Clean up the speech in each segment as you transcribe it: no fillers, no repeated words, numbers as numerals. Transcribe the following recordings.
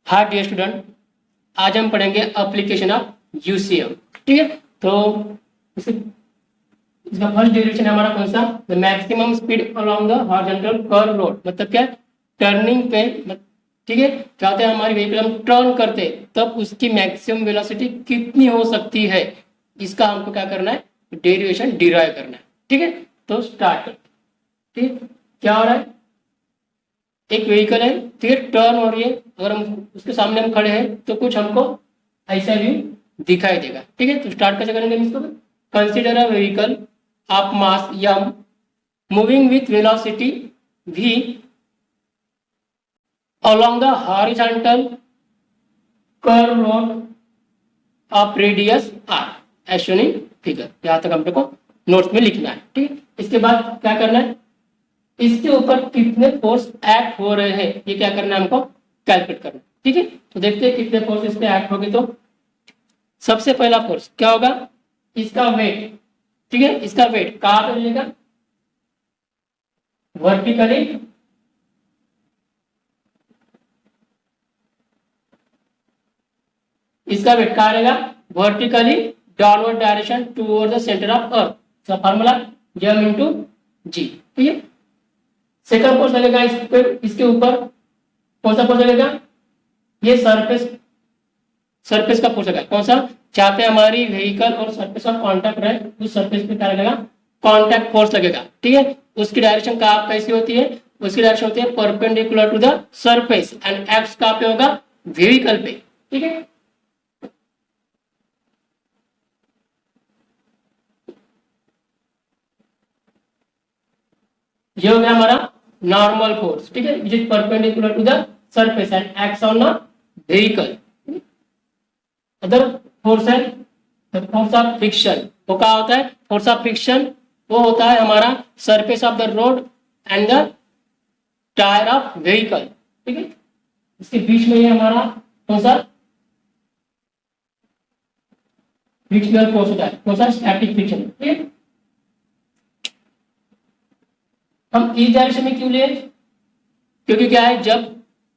Hi dear student, आज हम पढ़ेंगे एप्लीकेशन ऑफ यूसीएम। ठीक है, तो इसका फर्स्ट डेरिवेशन है हमारा कौन सा, the maximum speed along the horizontal curve road. मतलब क्या, टर्निंग पे, ठीक है, क्या होता है हमारी व्हीकल हम टर्न करते हैं तब उसकी मैक्सिमम वेलोसिटी कितनी हो सकती है, इसका हमको क्या करना है, डेरिवेशन डिराइव करना है। ठीक है, तो स्टार्ट करते। ठीक, क्या हो रहा है, एक व्हीकल है, ठीक है, टर्न हो रही है, अगर हम उसके सामने हम खड़े हैं तो कुछ हमको ऐसा व्यू दिखाई देगा। ठीक है, तो स्टार्ट कैसे करेंगे इसको, consider a vehicle of mass m moving with velocity v along the horizontal curve road of radius r as shown in figure। यहां तक हमको नोट्स में लिखना है। ठीक है, इसके बाद क्या करना है, इसके ऊपर कितने फोर्स एक्ट हो रहे हैं ये क्या करना है, हमको कैलकुलेट करना है। ठीक है, तो देखते हैं कितने फोर्स इस पे एक्ट होगी। तो सबसे पहला फोर्स क्या होगा, इसका वेट। ठीक है, इसका वेट कहां पे मिलेगा, वर्टिकली इसका वेट कहां रहेगा, vertically downward direction toward the centre of earth. Formula m into g. ठीक है, सेकंड फोर्स लगेगा इसके ऊपर, कौन सा फोर्स लगेगा, ये सरफेस का फोर्स लगेगा। कौन सा, जहां पे हमारी व्हीकल और सरफेस का कांटेक्ट रहे उस सरफेस पे क्या लगेगा, कांटेक्ट फोर्स लगेगा। ठीक है, उसकी डायरेक्शन कहां कैसी होती है, उसकी डायरेक्शन होती है perpendicular to the surface and X कहां पे होगा, व्हीकल पे। ठीक है, ये हो गया हमारा नॉर्मल फोर्स। ठीक है, which is perpendicular to the surface and acts on the vehicle. Other force है फोर्स ऑफ फ्रिक्शन। वो क्या होता है, फोर्स ऑफ फ्रिक्शन वो होता है हमारा surface of the road and the tyre of vehicle. ठीक है, इसके बीच में ये हमारा कौन सा फ्रिक्शनल फोर्स होता है, कौन सा, स्टैटिक फ्रिक्शन। ठीक है, हम इस डायरेक्शन में क्यों लिए, क्योंकि क्या है, जब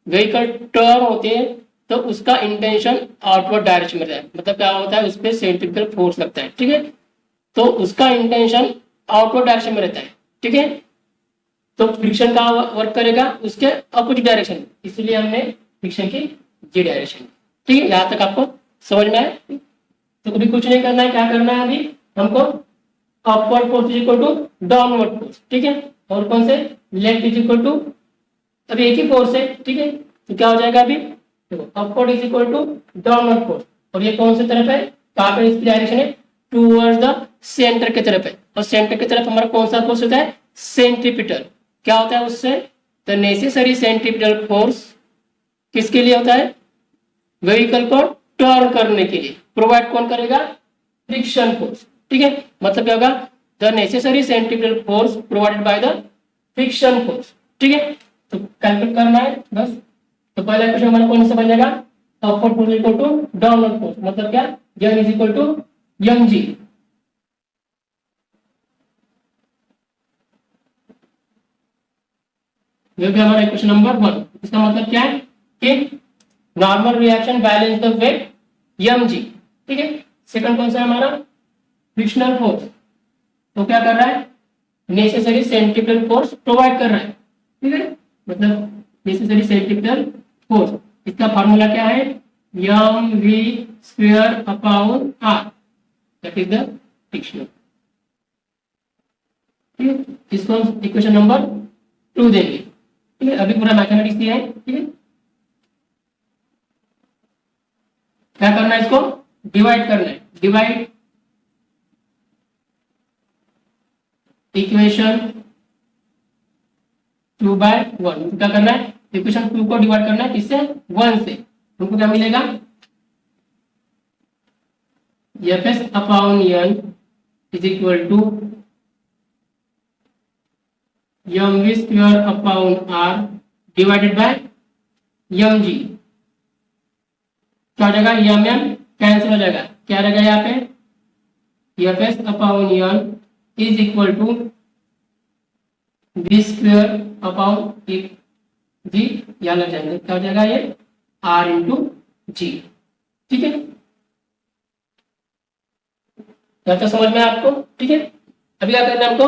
व्हीकल टर्न होते हैं तो उसका इंटेंशन आउटवर्ड डायरेक्शन में रहता है। मतलब क्या होता है, उस पर सेंट्रीफ्यूगल फोर्स लगता है। ठीक है, तो उसका इंटेंशन आउटवर्ड डायरेक्शन में रहता है। ठीक है, तो फ्रिक्शन का वर्क करेगा उसके अपोजिट डायरेक्शन, इसलिए हमने फ्रिक्शन की ये डायरेक्शन। ठीक है, यहां तक आपको समझ में आए, तो कभी कुछ नहीं करना है, क्या करना है अभी हमको, upward force is equal to downward force. ठीक है, और कौन से, लेफ्ट इज इक्वल टू, अभी एक ही फोर्स है। ठीक है, तो क्या हो जाएगा अभी, upward is equal to downward force, और ये कौन सी तरफ है, कहां पे इसकी डायरेक्शन है, टूवर्ड्स द सेंटर की तरफ है, और सेंटर की तरफ हमारा कौन सा फोर्स होता है, सेंट्रीपिटल। क्या होता है उससे, द नेसेसरी सेंट्रीपिटल फोर्स किसके लिए होता है, व्हीकल को टर्न करने के लिए प्रोवाइड कौन करेगा, फ्रिक्शन फोर्स। ठीक है, मतलब क्या होगा, the necessary centripetal force provided by the friction force. ठीक है, तो कैलकुलेट करना है बस। तो पहला क्वेश्चन हमारा कौन सा बन जाएगा, upward force equal to downward force, मतलब क्या, m is equal to mg। ये भी हमारा क्वेश्चन नंबर 1। इसका मतलब क्या है कि normal reaction balance the weight mg। ठीक है, सेकंड कौन सा है हमारा, फ्रिक्शनल फोर्स, तो क्या कर रहा है, नेसेसरी सेंट्रीपिटल फोर्स प्रोवाइड कर रहा है। ठीक है, मतलब नेसेसरी सेंट्रीपिटल फोर्स, इसका फार्मूला क्या है, M V square upon R, that is the friction. ठीक है, इसको हम इक्वेशन नंबर 2 देंगे। ठीक है, अभी पूरा मैथमेटिक्स दिया है। ठीक है, क्या करना है, इसको डिवाइड करना है, डिवाइड इक्वेशन 2/1। क्या करना है, इक्वेशन 2 को डिवाइड करना है किससे, 1 से, तुमको क्या मिलेगा, Fs upon n is equal to mv square upon r divided by mg। क्या हो जाएगा, mm कैंसिल हो जाएगा, क्या रहेगा यहाँ पे, Fs upon n is equal to v square upon g, यहाँ लग जाएंगे, क्या हो जाएगा ये आर इंटू जी। ठीक है, तो समझ में आपको? ठीक है, अभी क्या करना है हमको,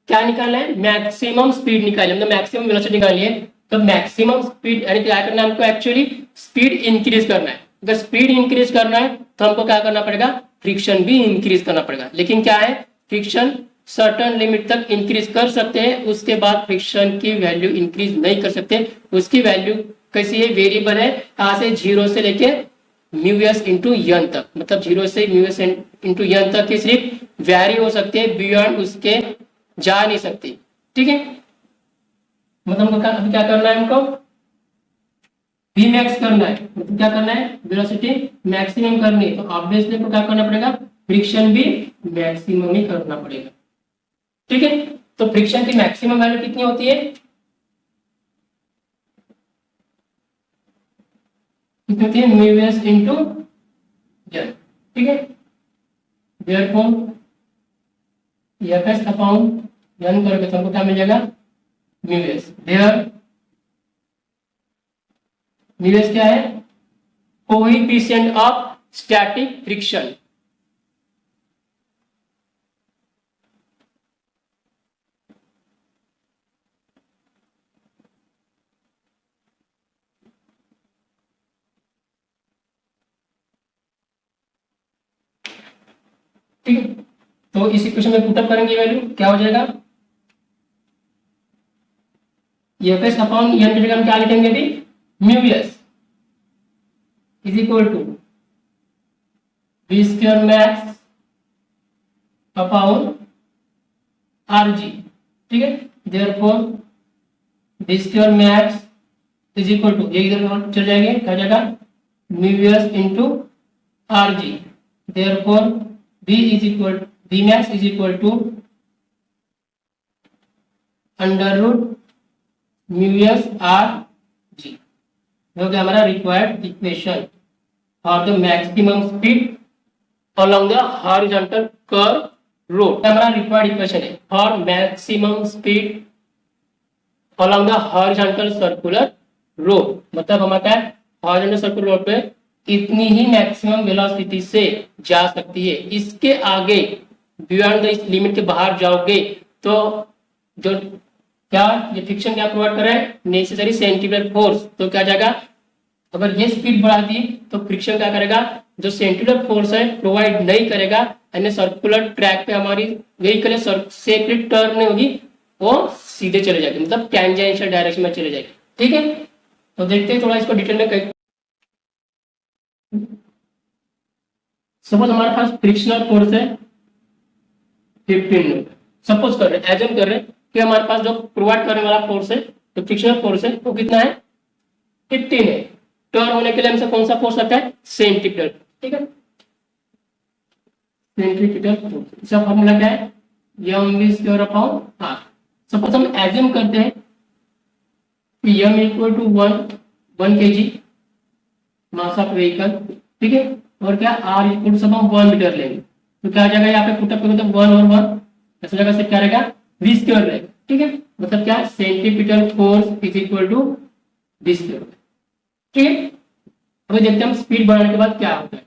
क्या निकालना है, मैक्सिमम स्पीड निकालिए, मतलब मैक्सिमम वेलोसिटी निकालिए। तो मैक्सिमम स्पीड यानी क्या करना है हमको, एक्चुअली स्पीड इंक्रीज करना है। अगर स्पीड इंक्रीज करना है तो हमको क्या करना पड़ेगा, फ्रिक्शन भी इंक्रीज करना पड़ेगा। लेकिन क्या है, फ्रिक्शन सर्टन लिमिट तक इंक्रीज कर सकते हैं, उसके बाद फ्रिक्शन की वैल्यू इंक्रीज नहीं कर सकते। उसकी वैल्यू कैसी है, वेरिएबल है, कहां से, 0 से लेके म्यू एस इंटू यन तक, मतलब 0 से म्यू एस इंटू यन तक की सिर्फ वैरी हो सकती है, बियॉन्ड उसके जा नहीं सकती। ठीक है, मतलब हमको अभी क्या करना है, हमको वी मैक्स करना है, मतलब क्या करना है, वेलोसिटी मैक्सिमम करनी है। तो ऑब्वियसली को क्या करना पड़ेगा, फ्रिक्शन भी मैक्सिमम ही करना पड़ेगा। ठीक है, तो फ्रिक्शन की मैक्सिमम वैल्यू कितनी होती है, कितनी होती है, म्यू एस इंटू यन। ठीक है, therefore F S upon N करोगे तो हमको क्या मिल जाएगा, mu S. There mu S क्या है, कोएफिशिएंट ऑफ स्टैटिक फ्रिक्शन। ठीक है, तो इस इक्वेशन में पुटअप करेंगे, वैल्यू क्या हो जाएगा, एफ एस अपॉन एन की जगह हम क्या लिखेंगे अभी, mu S is equal to V square max upon R G. ठीक है, therefore V square max is equal to, ये इधर चल जाएंगे, क्या जाएगा, mu S into R G. Therefore v is equal, V max is equal to under root mu S R G, जो कि हमारा required equation for the maximum speed along the horizontal curve road। हमारा required equation है for maximum speed along the horizontal circular road, मतलब हमारा क्या है, horizontal circular road पे इतनी ही मैक्सिमम वेलोसिटी से जा सकती है, इसके आगे बियॉन्ड द इस लिमिट के बाहर जाओगे तो जो क्या ये फ्रिक्शन क्या प्रोवाइड कर रहा है, नेसेसरी सेंट्रीफ्यूगल फोर्स। तो क्या जाएगा, अगर ये स्पीड बढ़ा दी तो फ्रिक्शन क्या करेगा, जो सेंट्रीफ्यूगल फोर्स है प्रोवाइड नहीं करेगा, यानी सर्कुलर ट्रैक पे हमारी व्हीकल सेपरेट टर्न नहीं होगी, वो सीधे चले जाएगी, मतलब टेंजेंशियल डायरेक्शन में चले जाएगी। ठीक है, तो देखते हैं थोड़ा इसको डिटेल में। सपोज हमारे पास फ्रिक्शनल फोर्स है 15 न्यूटन, सपोज कर रहे हैं, एज्यूम कर रहे हैं कि हमारे पास जो प्रोवाइड करने वाला फोर्स है, जो फ्रिक्शनल फोर्स है वो कितना है, 15 है। टर्न होने के लिए हमसे कौन सा फोर्स लगता है, सेंट्रीफ्यूगल। ठीक है, सेंट्रीफ्यूगल फोर्स, इसका फॉर्मूला क्या है, M V square upon R. Suppose हम एज्यूम करते हैं कि M equal to 1 kg mass of vehicle. ठीक है, और क्या, आर इक्वल सब हम 1 मीटर लेंगे, तो क्या आ जाएगा, यहाँ पे पुटअप करेंगे तो 1 और 1 ऐसा जगह से क्या रहेगा, वी स्क्वायर रहेगा। ठीक है, मतलब क्या, centrifugal force is equal to V square. ठीक है, अभी देखते हैं हम स्पीड बढ़ाने के बाद क्या होता है।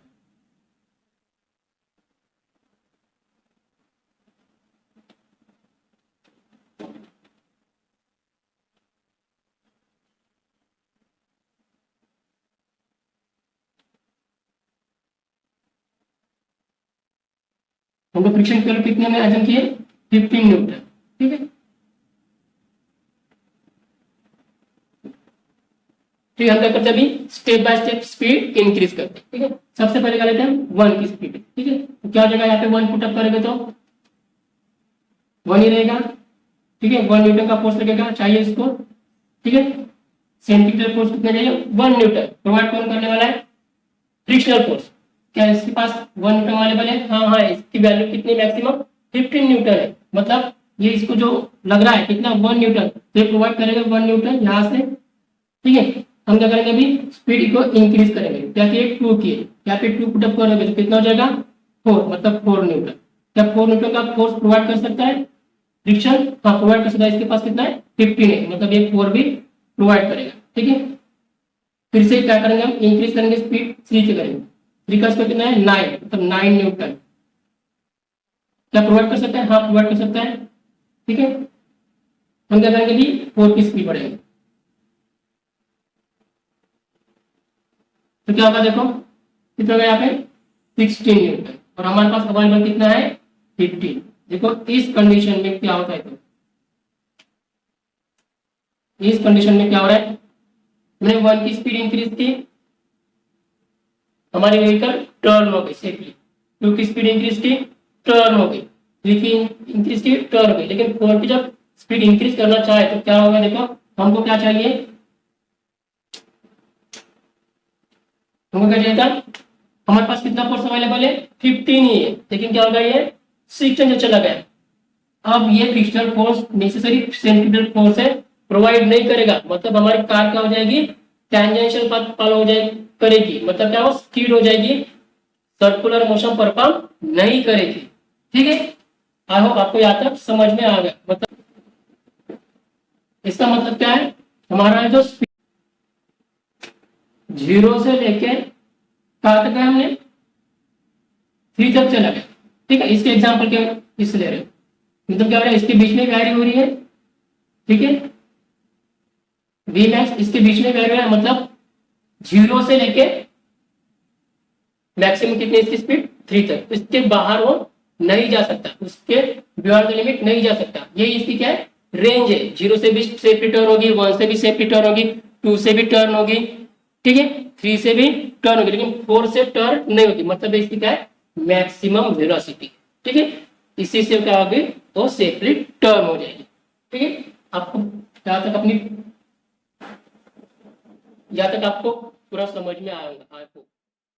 हमको फ्रिक्शन की वैल्यू कितने में एज्यूम किए, 15 न्यूटन। ठीक है, ठीक है, हम क्या करते हैं अभी, step by step speed increase करते हैं। ठीक है, सबसे पहले क्या लेते हैं, 1 की स्पीड। ठीक है, तो क्या हो जाएगा, यहाँ पे 1 पुटअप करेंगे तो 1 ही रहेगा। ठीक है, 1 न्यूटन का फोर्स लगेगा, चाहिए इसको। ठीक है, सेंट्रीफ्यूगल फोर्स कितना चाहिए, 1 न्यूटन। प्रोवाइड कौन करने वाला है, फ्रिक्शनल फोर्स। क्या इसके पास 1 न्यूटन अवेलेबल है, हाँ हाँ, इसकी वैल्यू कितनी, मैक्सिमम 15 न्यूटन है, मतलब ये इसको जो लग रहा है कितना, 1 न्यूटन, तो ये प्रोवाइड करेगा 1 न्यूटन यहाँ से। ठीक है, हम क्या करेंगे अभी, स्पीड को इंक्रीज करेंगे, क्या किए, 2 किए, यहाँ पे 2 पुटअप करोगे तो कितना हो जाएगा, 4, मतलब 4 न्यूटन। क्या 4 न्यूटन का फोर्स प्रोवाइड कर सकता है फ्रिक्शन, हाँ प्रोवाइड कर सकता है, इसके पास कितना है, 15 है, मतलब ये 4 भी प्रोवाइड करेगा। ठीक है, फिर से क्या करेंगे हम, इंक्रीज करेंगे स्पीड 3 से करेंगे। 3 का स्क्वायर कितना है 9, मतलब 9 न्यूटन। क्या प्रोवाइड कर सकते हैं? हाँ प्रोवाइड कर सकते हैं। ठीक है, हम क्या करेंगे जी 4 की स्पीड बढ़ेंगे तो क्या होगा, देखो कितना होगा यहाँ पे 16 न्यूटन, और हमारे पास अवेलेबल कितना है 15। देखो इस कंडीशन में क्या होता है, तो इस कंडीशन में क्या हो रहा है, मैंने 1 की स्पीड इंक्रीज की, हमारी व्हीकल टर्न हो गई सेफली। 2 की स्पीड इंक्रीज की, टर्न हो गई। 3 की इंक्रीज की, टर्न हो गई। लेकिन 4 की जब स्पीड इंक्रीज करना चाहे तो क्या होगा, देखो हमको क्या चाहिए, हमको क्या चाहिए था, हमारे पास कितना फोर्स अवेलेबल है 15 ही है, लेकिन क्या होगा ये 16 से चला गया। अब ये frictional force necessary centrifugal force है प्रोवाइड नहीं करेगा, मतलब हमारी कार क्या हो जाएगी, टेंजेंशियल पाथ फॉलो हो जाएगी, करेगी, मतलब क्या हो, स्किड हो जाएगी, सर्कुलर मोशन परफॉर्म नहीं करेगी। ठीक है, आई होप आपको यहाँ तक समझ में आ गया। मतलब इसका मतलब क्या है, हमारा जो स्पीड 0 से लेके कहाँ तक है, हमने 3 तक चला गया। ठीक है, इसके एग्जाम्पल क्या इससे ले रहे हैं, मतलब क्या हो रहा है, इसके बीच में वैरी हो रही है। ठीक है, वी मैक्स इसके बीच में वैरी हो रहा है, मतलब 0 से लेके मैक्सिमम कितनी इसकी स्पीड 3 तक, इसके बाहर वो नहीं जा सकता, उसके बियॉन्ड द लिमिट नहीं जा सकता। ये इसकी क्या है, रेंज है। 0 से भी सेफली टर्न होगी, 1 से भी सेफली टर्न होगी, 2 से भी टर्न होगी, ठीक है, 3 से भी टर्न होगी, लेकिन 4 से टर्न नहीं होगी, मतलब इसकी क्या है, मैक्सिमम वेलोसिटी। ठीक है, इसी से क्या होगी, तो सेफली टर्न हो जाएगी। ठीक है, आपको यहाँ तक अपनी, यहाँ तक आपको पूरा समझ में आएगा आपको।